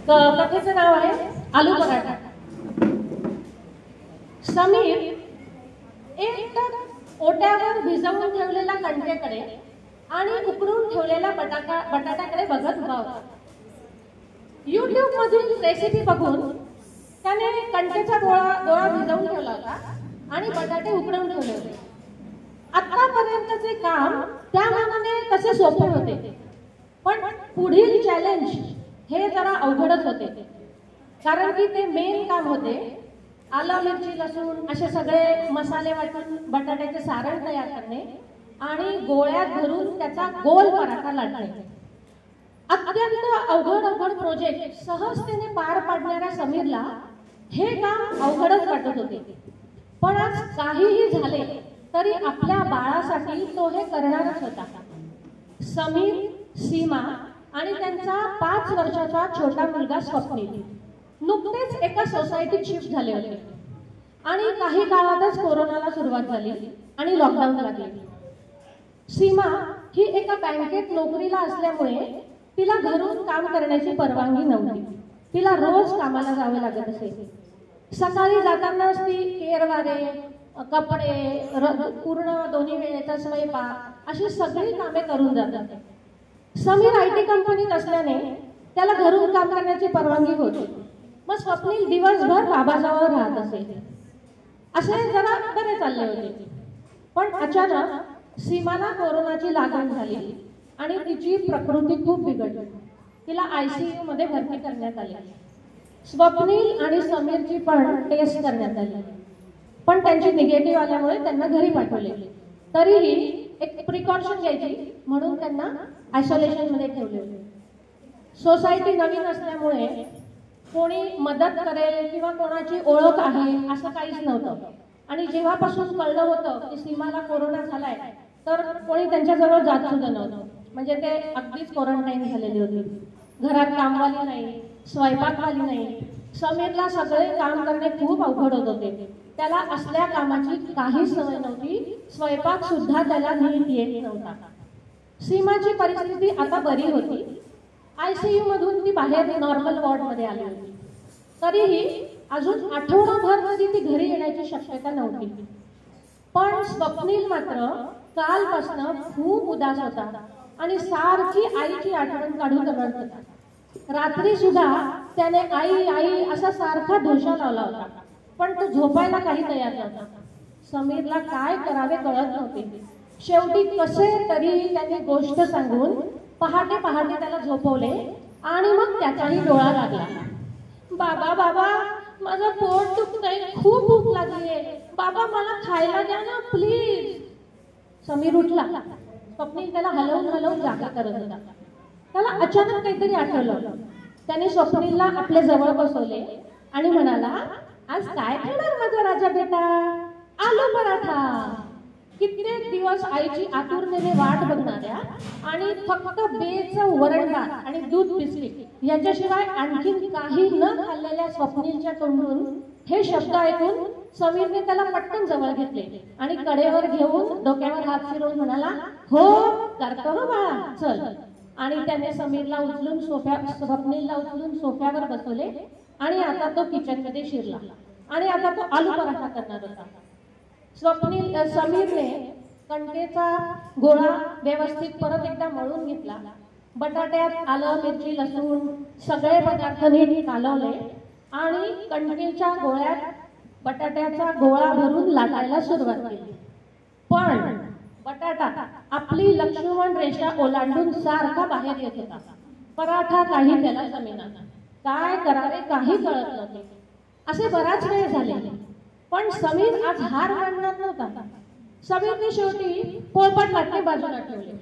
कथेचं नाव आहे आलू पराठा. समीर एक ओट्यावर भिजवून ठेवलेल्या कणकेकडे आणि उकडून ठेवलेल्या बटाट्याकडे बघत उभा होता. YouTube मधून रेसिपी बघून त्याने कणकेचा गोळा भिजवून ठेवला होता आणि बटाटे उकडवून ठेवले होते. आतापर्यंतचे काम त्या मानाने कसे सोपे होते, पण पुढील चॅलेंज हे जरा अवघडच होते. कारण की ते मेन काम होते आलं मिरची लसूण असे सगळे मसाले वाटून बटाट्याचे सारण तयार करणे आणि गोळ्यात भरून त्याचा गोल पराठा लाटणे. अत्यंत अवघड प्रोजेक्ट सहजतेने पार पाडणाऱ्या समीरला हे काम अवघडच वाटत होते. पण आज काहीही झाले तरी आपल्या बाळासाठी तो हे करणारच होता. समीर, सीमा आणि त्यांचा 5 वर्षाचा छोटा मुलगा स्वप्नील नुकतेच एका सोसायटीत शिफ्ट झाले होते आणि काही काळातच कोरोनाला सुरुवात झाली आणि लॉकडाऊन लागले. सीमा ही एका बँकेत नोकरीला असल्यामुळे तिला घरून काम करण्याची परवानगी नव्हती. तिला रोज कामाला जावे लागत असे. सकाळी जातानाच ती केरवारे, कपडे, पूर्ण दोन्ही वेळेचा स्वयंपाक अशी सगळी कामे करून जातात. समीर IT कंपनीत असल्याने त्याला घरून काम करण्याची परवानगी होती. मग स्वप्नील दिवसभर बाबाजवळ राहत असे. असे जरा बरे चालले होते. पण अचानक सीमाला कोरोनाची लागण झाली आणि तिची प्रकृती खूप बिघडली. तिला ICU मध्ये भरती करण्यात आली. स्वप्नील आणि समीरची पण टेस्ट करण्यात आली, पण त्यांची निगेटिव्ह आल्यामुळे त्यांना घरी पाठवले. तरीही एक प्रिकॉशन घ्यायची म्हणून त्यांना आयसोलेशन मध्ये ठेवले होते. सोसायटी नवीन असल्यामुळे कोणी मदत करेल किंवा कोणाची ओळख आहे असं काहीच नव्हतं. आणि जेव्हापासून कळलं होतं की सीमाला कोरोना झालाय तर कोणी त्यांच्याजवळ जात सुद्धा नव्हतं. म्हणजे ते अगदीच क्वारंटाईन झालेली होती. घरात कामवाली नाही, स्वयंपाकवाली नाही. समीरला सगळे काम करणे खूप अवघड होत होते. त्याला असल्या कामाची काही सवय नव्हती. स्वयंपाक सुद्धा त्याला नीट येत नव्हता. सीमाची परिस्थिती आता बरी होती. ICU मधून ती बाहेर नॉर्मल वॉर्डमध्ये आली होती. तरीही अजून आठवडाभर तरी ती घरी येण्याची शक्यता नव्हती. पण स्वप्नील मात्र कालपासून खूप उदास होता आणि सारखी आईची आठवण काढून रडत होता. रात्री सुद्धा त्याने आई आई असा सारखा ढोशा लावला होता, पण तो झोपायला काही तयार नव्हता. समीरला काय करावे कळत नव्हते. शेवटी कसे तरी त्याने गोष्ट सांगून पहाटे त्याला झोपवले आणि मग त्याचाही डोळा लागला. बाबा बाबा माझं पोट दुखतंय, खूप भूक लागलीये, बाबा मला खायला द्या ना प्लीज. समीर उठला. स्वप्नील त्याला हलवून जागा करत होता. त्याला अचानक काहीतरी आठवलं. त्याने स्वप्नीलला आपल्या जवळ बसवले आणि म्हणाला, आज काय खाणार माझा राजा बेटा? आलू पराठा. कित्येक दिवस आईची आतुरतेने वाट बघणाऱ्या आणि फक्त बेचं वरण भात आणि दूध बिस्किट याच्याशिवाय आणखी काही न खाल्लेल्या स्वप्नीलच्या तोंडून हे शब्द ऐकून समीरने त्याला पटकन जवळ घेतले आणि कडेवर घेऊन डोक्यावर हात फिरवून म्हणाला, हो करतो हो बाळा, चल. आणि त्याने समीरला उचलून स्वप्नीलला उचलून सोफ्यावर बसवले आणि आता तो किचन मध्ये शिरला आणि आता तो आलू पराठा करणार होता. समीरने कणकेचा गोळा व्यवस्थित परत एकदा मळून घेतला. बटाट्यात आलं मिरची लसूण सगळे पदार्थ नीट कालवले आणि कणकेच्या गोळ्यात बटाट्याचा गोळा भरून लाटायला सुरुवात केली. पण बटाटा आपली लक्ष्मण रेषा ओलांडून सारखा बाहेर येत होता. पराठा काही त्याला जमेना. काय करावे काही कळत नव्हते. असे बराच वेळ झाले, पण समीर आज हार मानणार नव्हता. समीरने शेवटी पोळपाट लाटणे बाजूला ठेवले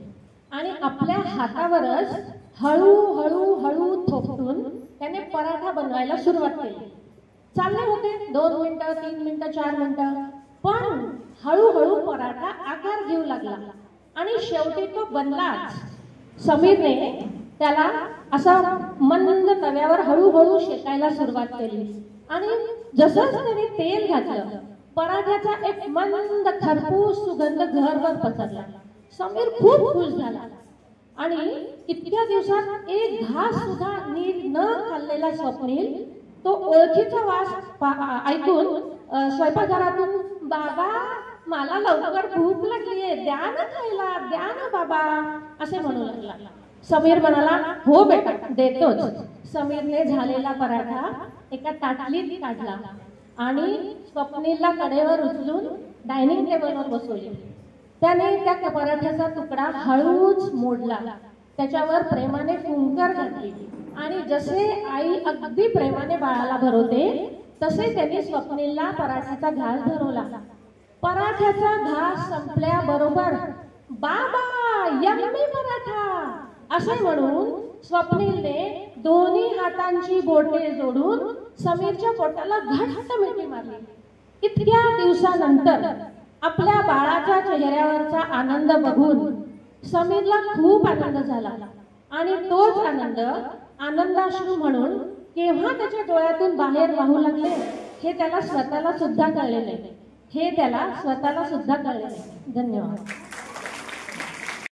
आणि आपल्या हातावरच हळू थोपटून त्याने पराठा बनवायला सुरुवात केली. चालले होते 2 मिनिटं 3 मिनिटं 4 मिनिटं, पण हळूहळू पराठा आकार घेऊ लागला आणि शेवटी तो बनलाच. समीरने त्याला असा मंद तव्यावर हळूहळू शेकायला सुरुवात केली आणि जसंच त्याने तेल घातलं पराठ्याचा एक मंद खरपूस सुगंध घरभर पसरला. समीर खूप खुश झाला. आणि इतक्या दिवसात एक घास सुद्धा नीट न खाल्लेला स्वप्नील तो ओळखीचा वास ऐकून स्वयंपाकघरातून बाबा मला लवकर भूक लागलीये, द्या ना खायला, द्या ना बाबा असे म्हणू लागला. समीर म्हणाला हो बेटा देतोच. समीरने झालेला पराठा एका ताटलीत काढला आणि स्वप्नीलला कडेवर उचलून डायनिंग टेबलवर बसवले. त्याने त्या पराठ्याचा तुकडा हळूच मोडला, त्याच्यावर प्रेमाने फुंकर घातली आणि जसे आई अगदी प्रेमाने बाळाला भरवते तसे त्यांनी स्वप्नीलला पराठ्याचा घास भरवला. पराठ्याचा घास संपल्याबरोबर बाबा यम्मी पराठा असे म्हणून स्वप्नीलने दोन्ही हातांची बोटे जोडून समीरच्या पोटाला घट्ट मिठी मारली. इतक्या दिवसानंतर आपल्या बाळाच्या चेहऱ्यावरचा आनंद बघून समीरला खूप आनंद झाला आणि तोच आनंद आनंदाश्रू म्हणून केव्हा त्याच्या डोळ्यातून बाहेर वाहू लागले हे त्याला स्वतःला सुद्धा कळले नाही. धन्यवाद.